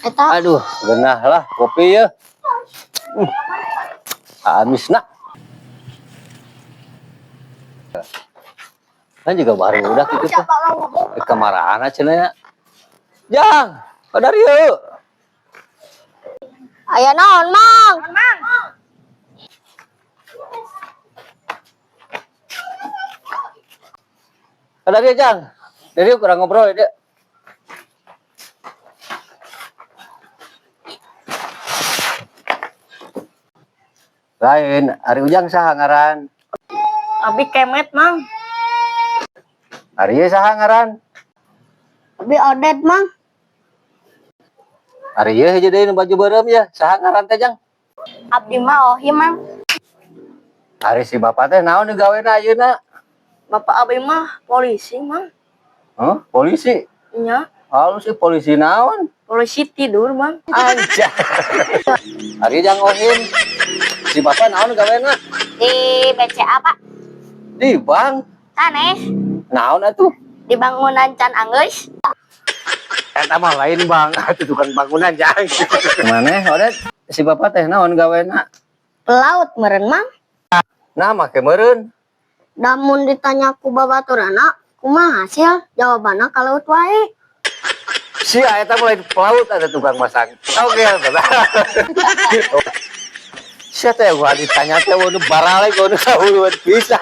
Eta Aduh, genah lah kopi ya. Amis nak. Kan juga baru udah gitu tuh. Kemarahan aja ya. Jang, padahal yuk. aya naon, Mang? Padahal ya Jang. Dari yuk kurang ngobrol ya. Dek. Lain, Ari Ujang saha ngaran? Abi Kemet, Mang. Ari ye saha ngaran? Abi Odet, Mang. Ari ye heuh deui nu baju beureum ya, saha ngaran teh Jang? Abdi mah Ohim, Mang. Ari si bapak teh naon nu gawena ayeuna? Bapak Abi mah polisi, Mang. Hah? Polisi? Nya, Halus si polisi naon? polisi tidur, Mang. Anjay. Ari Jang Ohim. Si bapak naon gawena? Di BCA, Pak. Di bank. Sanes. Naon atuh? Di bangunan Can Anggeus. Eta mah lain bang, itu tukang bangunan Jang. Mana Odet? Si bapak teh naon gawena? Pelaut meureun, Mang. Nah make meureun. Damun ditanya ku babaturana, kumaha hasil? Jawabanna kalaut wae. Si eta mulai pelaut ada tukang masang. Oke, si teh gua ditanya teh nu barale gua nu sauluan pisan.